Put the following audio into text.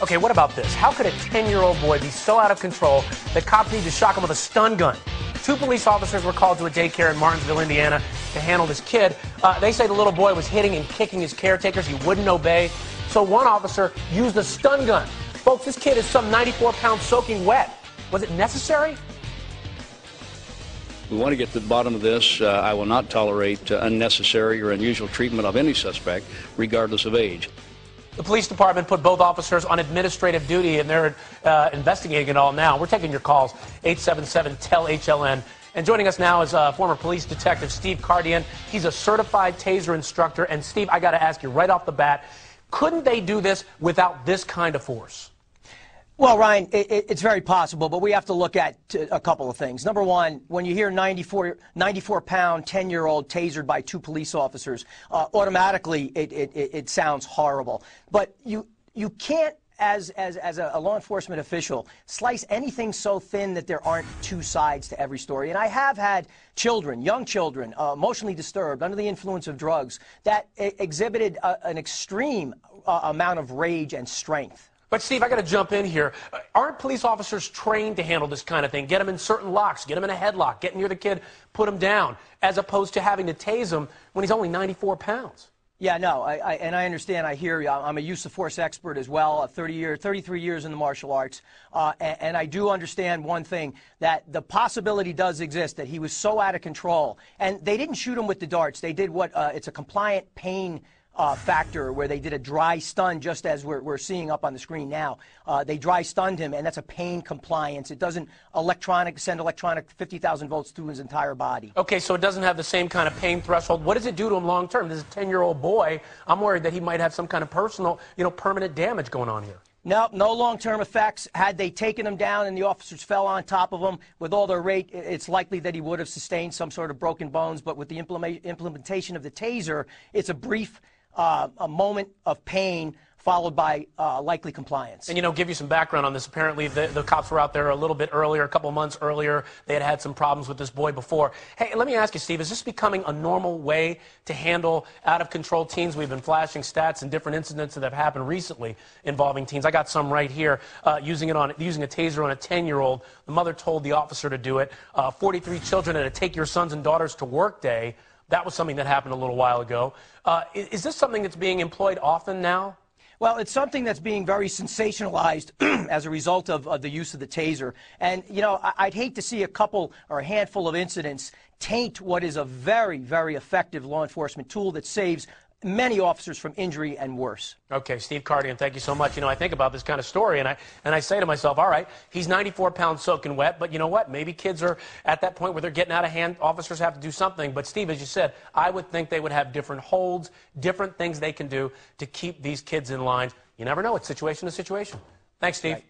Okay, what about this? How could a 10-year-old boy be so out of control that cops need to shock him with a stun gun? 2 police officers were called to a daycare in Martinsville, Indiana, to handle this kid. They say the little boy was hitting and kicking his caretakers. He wouldn't obey. So one officer used a stun gun. Folks, this kid is some 94 pounds soaking wet. Was it necessary? We want to get to the bottom of this. I will not tolerate unnecessary or unusual treatment of any suspect, regardless of age. The police department put both officers on administrative duty, and they're investigating it all now. We're taking your calls, 877-TEL-HLN. And joining us now is former police detective Steve Cardian. He's a certified TASER instructor. And, Steve, I got to ask you right off the bat, couldn't they do this without this kind of force? Well, Ryan, it's very possible, but we have to look at a couple of things. Number one, when you hear 94-pound, 10-year-old tasered by 2 police officers, automatically it sounds horrible. But you can't, as a law enforcement official, slice anything so thin that there aren't 2 sides to every story. And I have had children, young children, emotionally disturbed, under the influence of drugs, that exhibited an extreme amount of rage and strength. But, Steve, I got to jump in here. Aren't police officers trained to handle this kind of thing? Get them in certain locks, get them in a headlock, get near the kid, put him down, as opposed to having to tase him when he's only 94 pounds. Yeah, no, and I understand. I hear you. I'm a use of force expert as well, 33 years in the martial arts, and I do understand one thing, that the possibility does exist that he was so out of control. And they didn't shoot him with the darts. They did what it's a compliant pain factor, where they did a dry stun, just as we're seeing up on the screen now. They dry stunned him, and that's a pain compliance. It doesn't send electronic 50,000 volts through his entire body. Okay, so it doesn't have the same kind of pain threshold. What does it do to him long term? This is a 10-year-old boy. I'm worried that he might have some kind of personal, permanent damage going on here. No long-term effects. Had they taken him down and the officers fell on top of him with all their weight, it's likely that he would have sustained some sort of broken bones. But with the implementation of the taser, it's a brief a moment of pain followed by likely compliance. And, give you some background on this. Apparently, the cops were out there a little bit earlier, a couple months earlier. They had some problems with this boy before. Hey, let me ask you, Steve, is this becoming a normal way to handle out-of-control teens? We've been flashing stats and different incidents that have happened recently involving teens. I got some right here. Using a taser on a 10-year-old. The mother told the officer to do it. 43 children at a Take Your Sons and Daughters to Work Day. That was something that happened a little while ago. Is this something that's being employed often now? Well, it's something that's being very sensationalized as a result of the use of the taser. And, I'd hate to see a couple or a handful of incidents taint what is a very, very effective law enforcement tool that saves many officers from injury and worse. Okay, Steve Cardian, thank you so much. I think about this kind of story, and I say to myself, all right, he's 94 pounds soaking wet, but you know what? Maybe kids are at that point where they're getting out of hand. Officers have to do something. But, Steve, as you said, I would think they would have different holds, different things they can do to keep these kids in line. You never know. It's situation to situation. Thanks, Steve. Right.